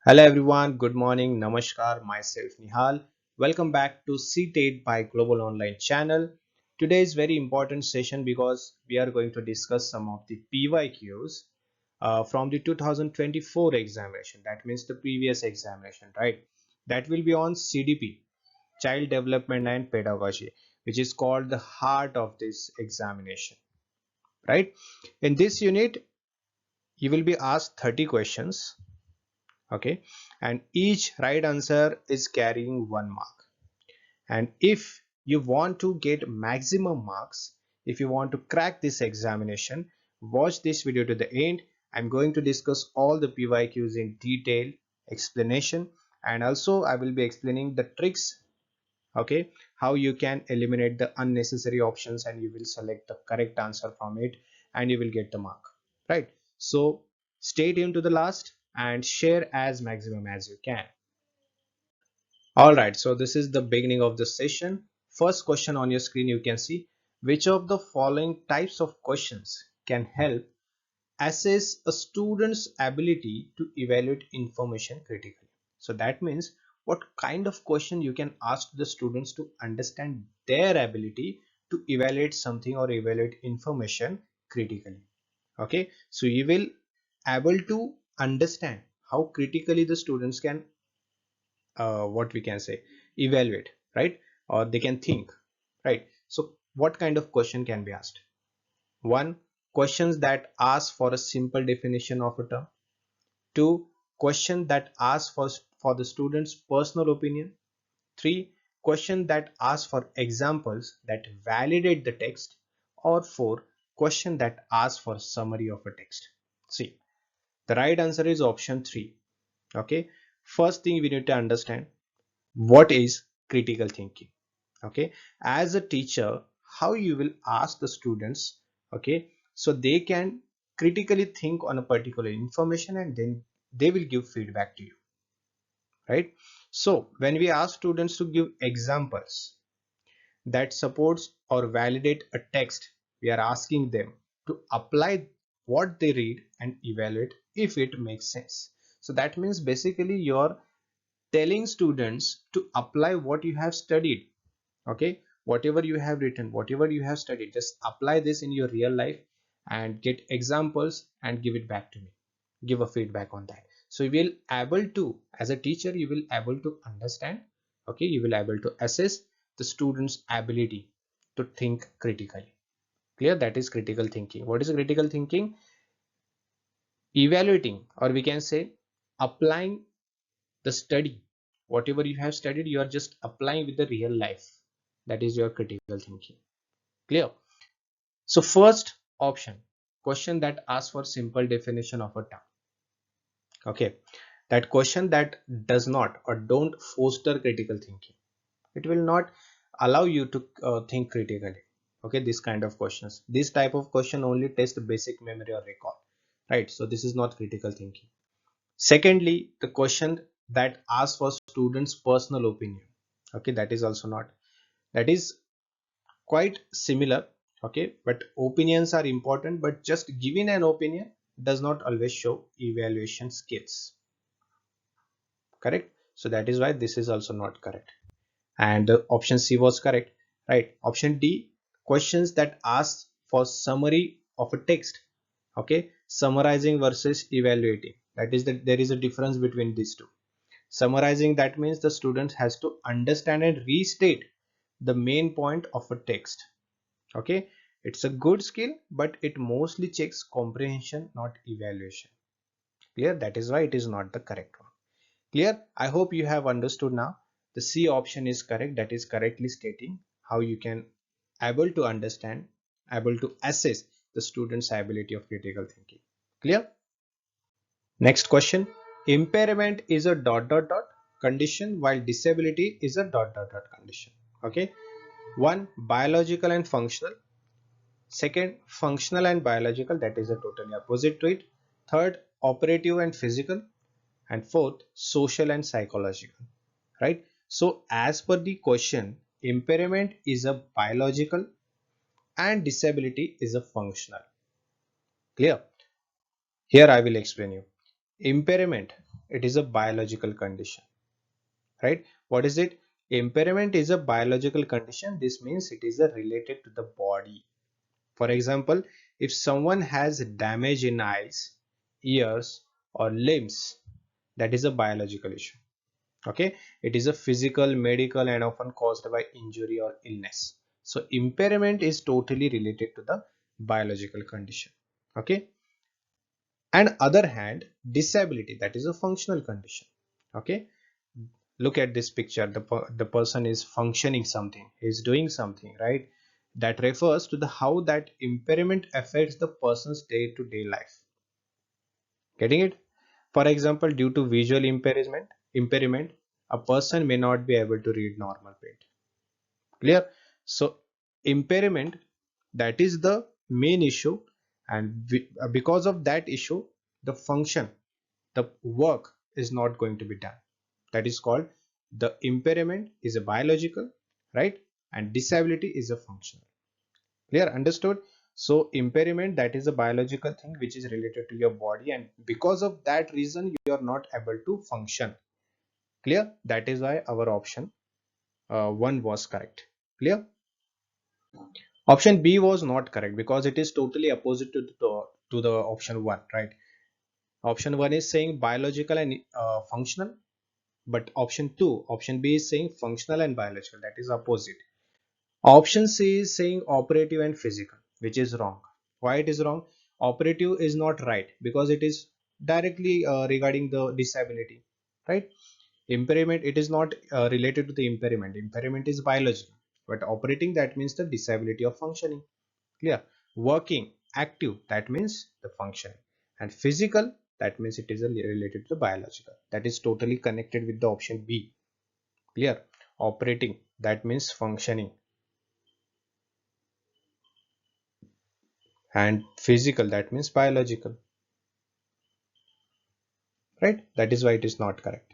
Hello everyone, good morning, namaskar, myself Nihal. Welcome back to CTET by Global Online channel. Today is very important session because we are going to discuss some of the PYQs from the 2024 examination. That means the previous examination, right? That will be on CDP, Child Development and Pedagogy, which is called the heart of this examination, right? In this unit, you will be asked 30 questions, okay, and each right answer is carrying 1 mark. And if you want to get maximum marks, if you want to crack this examination, watch this video to the end. I'm going to discuss all the PYQs in detail explanation, and also I will be explaining the tricks, okay, how you can eliminate the unnecessary options and you will select the correct answer from it and you will get the mark, right? So stay tuned to the last and share as maximum as you can. All right, so this is the beginning of the session. First question on your screen, you can see which of the following types of questions can help assess a student's ability to evaluate information critically. So that means what kind of question you can ask the students to understand their ability to evaluate something or evaluate information critically. Okay, so you will able to understand how critically the students can what we can say evaluate, right? Or they can think, right? So what kind of question can be asked? One, questions that ask for a simple definition of a term. Two, question that ask for the student's personal opinion. Three, question that ask for examples that validate the text. Or four, question that ask for summary of a text. See, the right answer is option three. Okay, first thing we need to understand, what is critical thinking? Okay, as a teacher, how you will ask the students, okay, so they can critically think on a particular information and then they will give feedback to you, right? So when we ask students to give examples that supports or validate a text, we are asking them to apply what they read and evaluate if it makes sense. So that means basically you're telling students to apply what you have studied, okay, whatever you have written, whatever you have studied, just apply this in your real life and get examples and give it back to me, give a feedback on that. So you will able to, as a teacher, you will able to understand, okay, you will able to assess the students ability to think critically. Clear? That is critical thinking. What is critical thinking? Evaluating, or we can say applying the study, whatever you have studied, you are just applying with the real life. That is your critical thinking. Clear? So first option, question that asks for simple definition of a term. Okay, that question that does not or don't foster critical thinking, it will not allow you to think critically. Okay, this kind of questions, this type of question only test basic memory or recall, right? So this is not critical thinking. Secondly, the question that asks for students personal opinion, okay, that is also not, that is quite similar. Okay, but opinions are important, but just giving an opinion does not always show evaluation skills, correct? So that is why this is also not correct, and option C was correct, right? Option D, questions that ask for summary of a text, okay, summarizing versus evaluating, that is that there is a difference between these two. Summarizing, that means the student has to understand and restate the main point of a text. Okay, it's a good skill, but it mostly checks comprehension, not evaluation. Clear? That is why it is not the correct one. Clear? I hope you have understood now. The C option is correct. That is correctly stating how you can able to understand, able to assess the student's ability of critical thinking. Clear? Next question. Impairment is a dot dot dot condition while disability is a dot dot dot condition. Okay. One, biological and functional. Second, functional and biological, that is a totally opposite to it. Third, operative and physical. And fourth, social and psychological. Right? So as per the question, impairment is a biological and disability is a functional. Clear? Here I will explain you. Impairment. it is a biological condition, right? What is it? Impairment is a biological condition. This means it is related to the body. For example, if someone has damage in eyes, ears, or limbs, that is a biological issue. Okay, it is a physical, medical, and often caused by injury or illness. So impairment is totally related to the biological condition. Okay, and other hand, disability, that is a functional condition. Okay, look at this picture. The person is functioning something, he is doing something, right? That refers to the how that impairment affects the person's day-to-day life. Getting it? For example, due to visual impairment, a person may not be able to read normal print. Clear? So impairment, that is the main issue, and because of that issue, the function, the work is not going to be done. That is called, the impairment is a biological, right? And disability is a functional. Clear? Understood? So impairment, that is a biological thing which is related to your body, and because of that reason you are not able to function. Clear? That is why our option 1 was correct. Clear? Option B was not correct because it is totally opposite to the option 1, right? Option 1 is saying biological and functional, but option B is saying functional and biological, that is opposite. Option C is saying operative and physical, which is wrong. Why it is wrong? Operative is not right because it is directly regarding the disability, right? Impairment, it is not related to the impairment. Impairment is biological, but operating, that means the disability of functioning. Clear? Working, active, that means the functioning, and physical, that means it is related to biological. That is totally connected with the option B. Clear? Operating, that means functioning, and physical, that means biological, right? That is why it is not correct.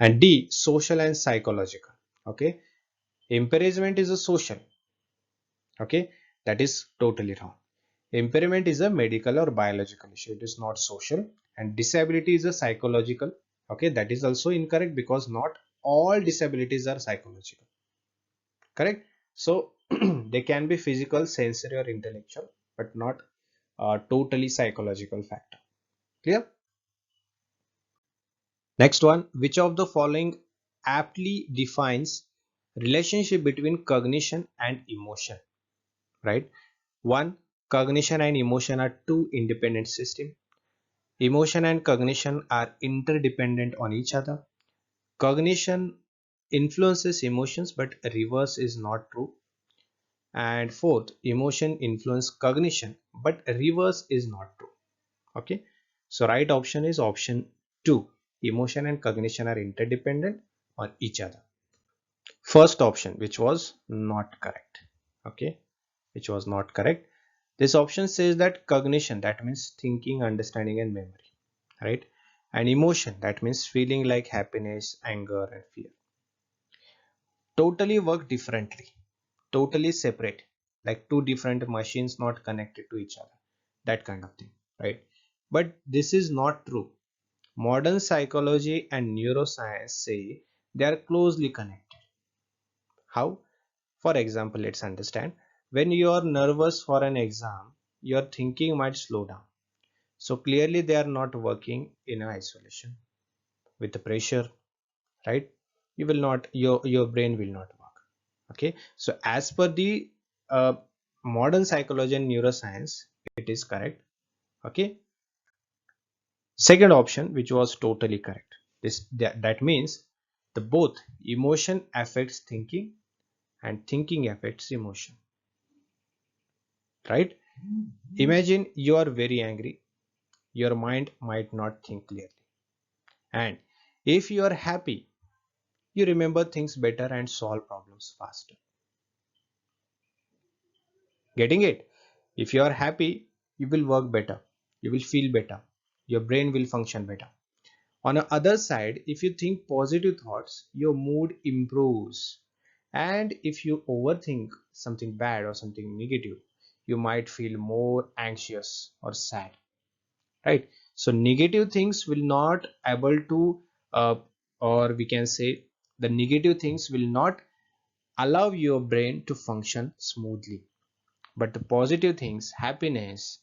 And D, social and psychological. Okay, impairment is a social. Okay, that is totally wrong. Impairment is a medical or biological issue, it is not social. And disability is a psychological. Okay, that is also incorrect because not all disabilities are psychological. Correct? So they can be physical, sensory, or intellectual, but not totally psychological factor. Clear? Next one, which of the following aptly defines relationship between cognition and emotion? Right? One, cognition and emotion are two independent systems. Emotion and cognition are interdependent on each other. Cognition influences emotions, but reverse is not true. And fourth, emotion influence cognition, but reverse is not true. Okay, so right option is option 2. Emotion and cognition are interdependent on each other. First option, which was not correct. Okay, which was not correct. This option says that cognition, that means thinking, understanding, and memory, right? And emotion, that means feeling like happiness, anger, and fear, totally work differently, totally separate, like two different machines not connected to each other, that kind of thing, right? But this is not true. Modern psychology and neuroscience say they are closely connected. How? For example, let's understand. When you are nervous for an exam, your thinking might slow down. So clearly they are not working in isolation. With the pressure, right? You will not, your brain will not work. Okay. So as per the uh, modern psychology and neuroscience, it is correct. Okay. Second option, which was totally correct. That means the both emotion affects thinking and thinking affects emotion, right? Imagine you are very angry, your mind might not think clearly. And if you are happy, you remember things better and solve problems faster. Getting it? If you are happy, you will work better, you will feel better, your brain will function better. On the other side, if you think positive thoughts, your mood improves. And if you overthink something bad or something negative, you might feel more anxious or sad. Right? So negative things will not able to uh, or we can say the negative things will not allow your brain to function smoothly, but the positive things, happiness,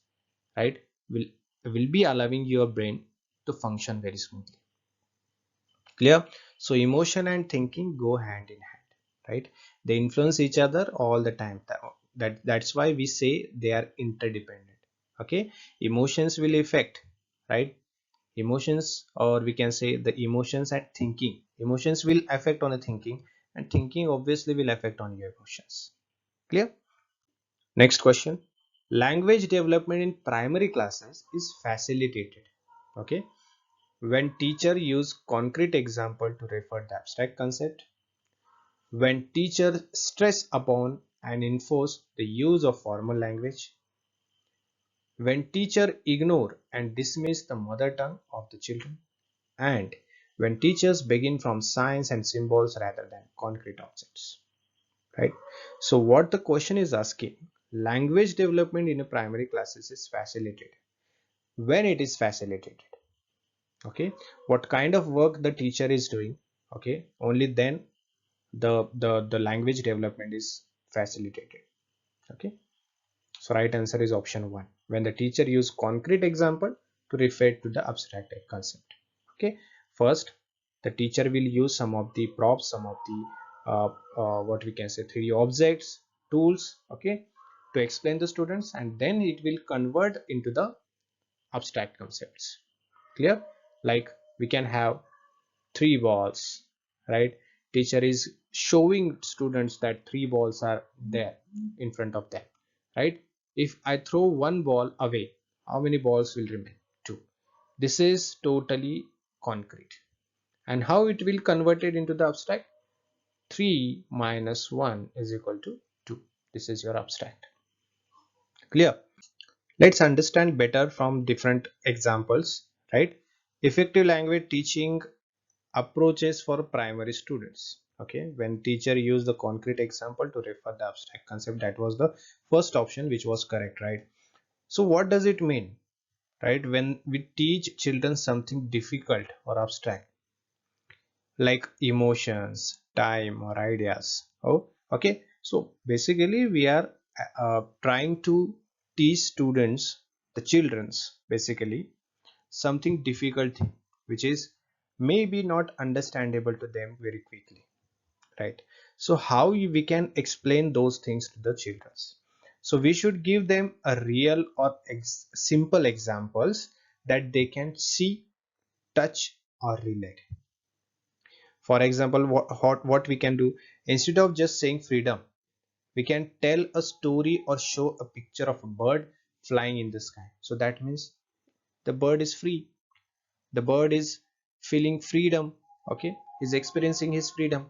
right, will be allowing your brain to function very smoothly. Clear? So emotion and thinking go hand in hand, right? They influence each other all the time. That's why we say they are interdependent. Okay, emotions will affect, right, emotions, or we can say the emotions and thinking, emotions will affect on the thinking, and thinking obviously will affect on your emotions. Clear? Next question. Language development in primary classes is facilitated, okay, when teacher use concrete example to refer the abstract concept, when teacher stress upon and enforce the use of formal language, when teacher ignore and dismiss the mother tongue of the children, and when teachers begin from signs and symbols rather than concrete objects, right? So what the question is asking, language development in a primary classes is facilitated when it is facilitated, okay, what kind of work the teacher is doing, okay, only then the language development is facilitated. Okay, so right answer is option 1, when the teacher use concrete example to refer to the abstract concept. Okay, first the teacher will use some of the props, some of the what we can say 3D objects, tools, okay, to explain the students, and then it will convert into the abstract concepts. Clear? Like we can have 3 balls, right? Teacher is showing students that 3 balls are there in front of them, right? If I throw one ball away, how many balls will remain? 2. This is totally concrete. And how it will convert it into the abstract? 3 minus 1 is equal to 2. This is your abstract. Clear? Let's understand better from different examples, right? Effective language teaching approaches for primary students. Okay, when teacher used the concrete example to refer the abstract concept, that was the first option which was correct, right? So what does it mean, right, when we teach children something difficult or abstract like emotions, time, or ideas? Oh, okay, so basically we are trying to teach students, the children's, basically something difficult thing which is maybe not understandable to them very quickly, right? So how we can explain those things to the children? So we should give them a real or simple examples that they can see, touch, or relate. For example, what we can do, instead of just saying freedom, we can tell a story or show a picture of a bird flying in the sky. So that means the bird is free, the bird is feeling freedom, okay, he's experiencing his freedom,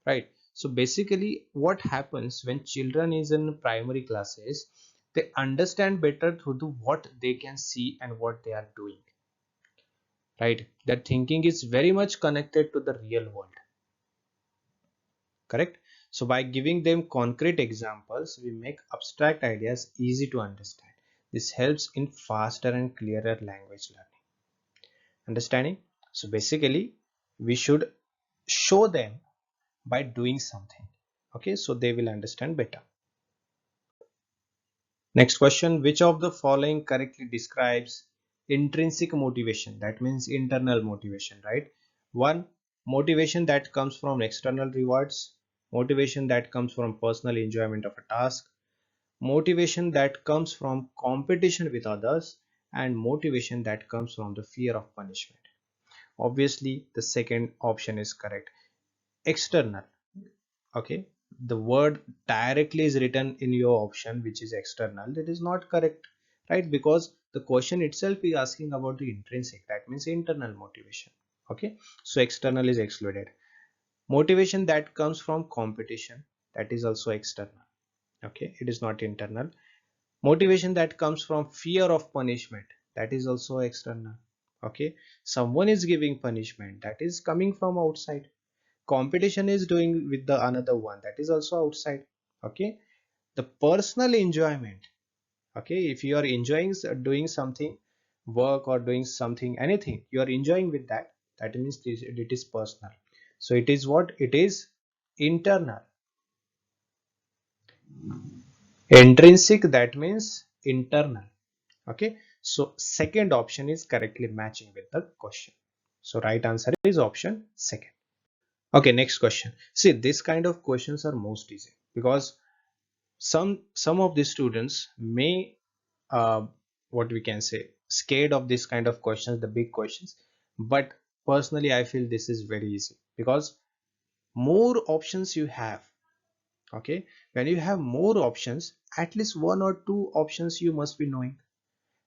right? So basically what happens when children is in primary classes, they understand better through the what they can see and what they are doing, right? Their thinking is very much connected to the real world, correct? So by giving them concrete examples, we make abstract ideas easy to understand. This helps in faster and clearer language learning, understanding. So basically we should show them by doing something, okay, so they will understand better. Next question, which of the following correctly describes intrinsic motivation? That means internal motivation, right? 1. Motivation that comes from external rewards, motivation that comes from personal enjoyment of a task, motivation that comes from competition with others, and motivation that comes from the fear of punishment. Obviously the second option is correct, external. Okay, the word directly is written in your option which is external, that is not correct, right? Because the question itself is asking about the intrinsic, that means internal motivation. Okay, so external is excluded. Motivation that comes from competition, that is also external. Okay, it is not internal. Motivation that comes from fear of punishment, that is also external. Okay, someone is giving punishment, that is coming from outside. Competition is doing with the another one, that is also outside. Okay, the personal enjoyment, okay, if you are enjoying doing something work or doing something, anything you are enjoying with that, that means it is personal. So it is what? It is internal. Intrinsic, that means internal. Okay, so second option is correctly matching with the question. So right answer is option second. Okay, next question. See, this kind of questions are most easy because some of the students may what we can say, scared of this kind of questions, the big questions. But personally I feel this is very easy because more options you have. Okay, when you have more options, at least one or two options you must be knowing,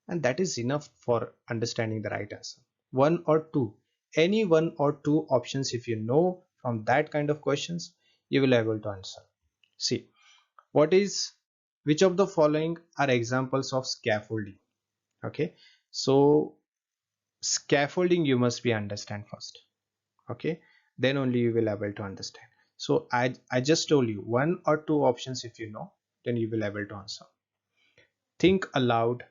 and that is enough for understanding the right answer. One or two, any one or two options, if you know from that kind of questions, you will be able to answer. See, what is, which of the following are examples of scaffolding? Okay, so scaffolding you must be understand first. Okay, then only you will able to understand. So I just told you one or two options, if you know, then you will able to answer. Think aloud,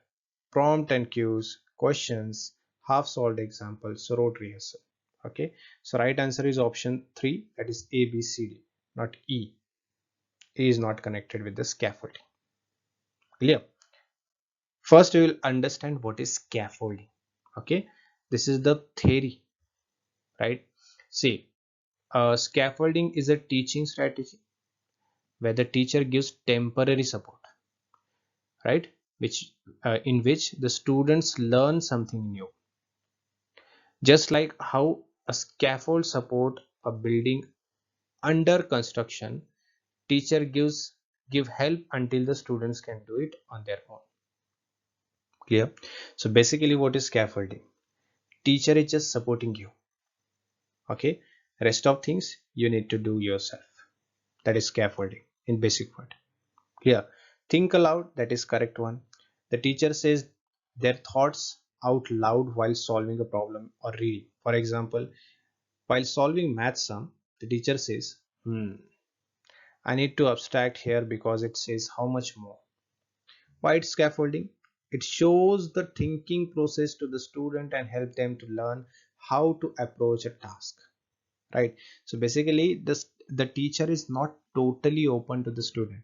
prompt and cues, questions, half solved examples, rote rehearsal. Okay, so right answer is option 3, that is A B C D, not E. E is not connected with the scaffolding. Clear? First we will understand what is scaffolding. Okay, this is the theory, right? See, scaffolding is a teaching strategy where the teacher gives temporary support, right, which in which the students learn something new. Just like how a scaffold support a building under construction, teacher give help until the students can do it on their own. Clear? So basically what is scaffolding? Teacher is just supporting you. Okay, rest of things you need to do yourself. That is scaffolding in basic word. Clear? Think aloud, that is correct one. The teacher says their thoughts out loud while solving a problem or reading. For example, while solving math sum, the teacher says, I need to abstract here because it says how much more. Why it's scaffolding? It shows the thinking process to the student and help them to learn how to approach a task. Right? So basically, the teacher is not totally open to the student.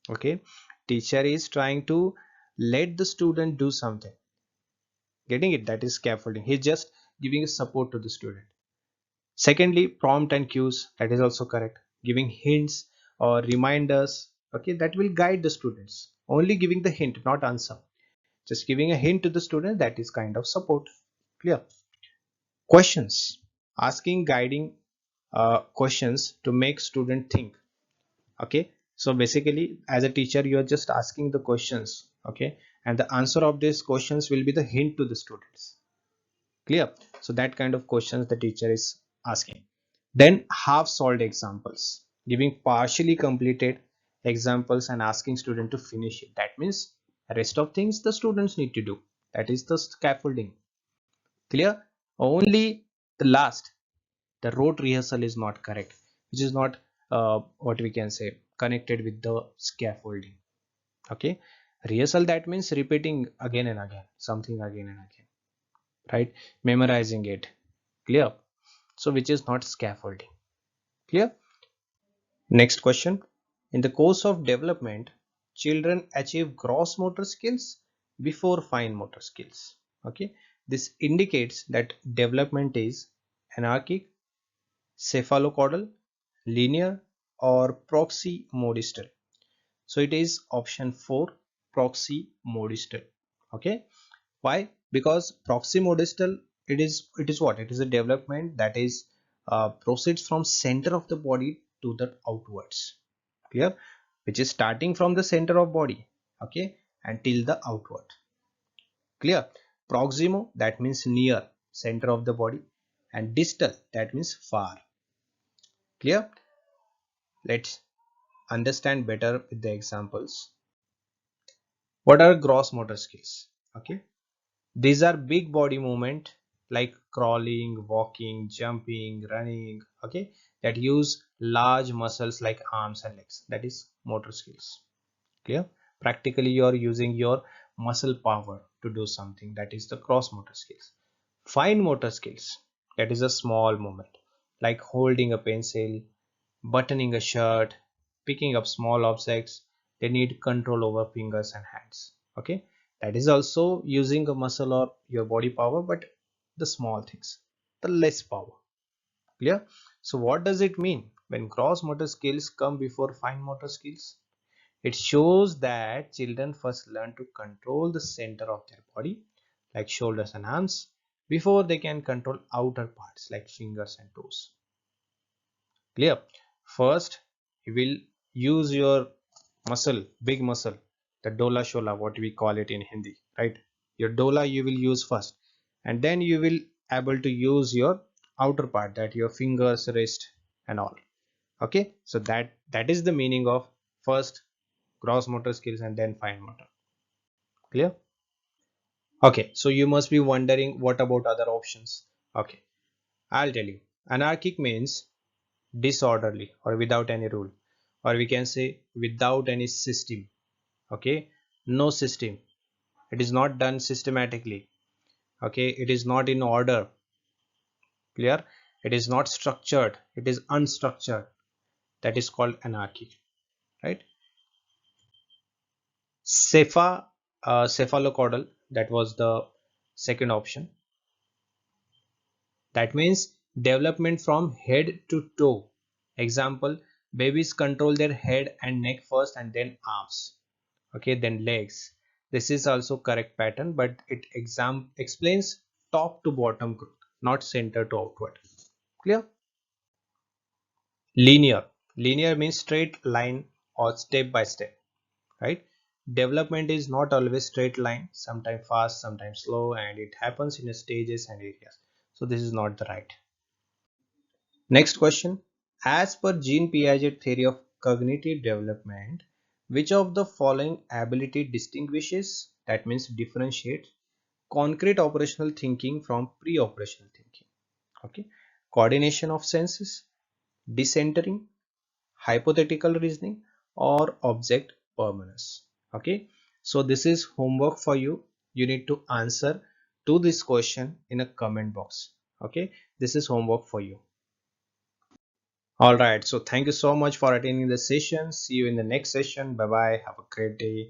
Okay, teacher is trying to let the student do something. Getting it? That is scaffolding. He's just giving support to the student. Secondly, prompt and cues, that is also correct. Giving hints or reminders, okay, that will guide the students. Only giving the hint, not answer. Just giving a hint to the student, that is kind of support. Clear? Questions, asking guiding questions to make student think. Okay, so basically as a teacher you are just asking the questions, okay, and the answer of these questions will be the hint to the students. Clear? So that kind of questions the teacher is asking. Then half solved examples, giving partially completed examples and asking student to finish it. That means rest of things the students need to do. That is the scaffolding. Clear? Only the last, the rote rehearsal is not correct, which is not what we can say connected with the scaffolding. Okay, rehearsal, that means repeating again and again something again and again, right, memorizing it. Clear? So which is not scaffolding. Clear? Next question. In the course of development, children achieve gross motor skills before fine motor skills. Okay, this indicates that development is anarchic, cephalocaudal, linear, or proximodistal. So it is option 4, proximodistal. Okay, why? Because proximodistal, it is what? It is a development that is proceeds from center of the body to the outwards. Clear? Which is starting from the center of body, okay, until the outward. Clear? Proximo, that means near center of the body, and distal, that means far. Clear? Let's understand better with the examples. What are gross motor skills? Okay, these are big body movement like crawling, walking, jumping, running, okay, that use large muscles like arms and legs. That is motor skills. Clear? Practically you are using your muscle power to do something, that is the gross motor skills. Fine motor skills, that is a small movement like holding a pencil, buttoning a shirt, picking up small objects. They need control over fingers and hands. Okay, that is also using a muscle or your body power, but the small things, the less power. Clear? So what does it mean when gross motor skills come before fine motor skills? It shows that children first learn to control the center of their body, like shoulders and arms, before they can control outer parts like fingers and toes. Clear? First, you will use your muscle, big muscle, the dola shola, what we call it in Hindi, right? Your dola you will use first, and then you will able to use your outer part, that your fingers, wrist, and all. Okay, so that is the meaning of first gross motor skills and then fine motor. Clear? Okay, so you must be wondering what about other options. Okay, I'll tell you. Anarchic means disorderly or without any rule, or we can say without any system. Okay, no system, it is not done systematically. Okay, it is not in order. Clear? It is not structured, it is unstructured. That is called anarchy, right? Cephalocaudal, that was the second option. That means development from head to toe. Example, babies control their head and neck first and then arms. Okay, then legs. This is also correct pattern, but it explains top to bottom growth, not center to outward. Clear? Linear. Linear means straight line or step by step, right? Development is not always straight line, sometimes fast, sometimes slow, and it happens in stages and areas. So this is not the right. Next question. As per Jean Piaget theory of cognitive development, which of the following ability distinguishes, that means differentiates, concrete operational thinking from pre-operational thinking? Okay. Coordination of senses, decentering, hypothetical reasoning, or object permanence. Okay. So this is homework for you. You need to answer to this question in a comment box. Okay. This is homework for you. All right. So thank you so much for attending the session. See you in the next session. Bye bye. Have a great day.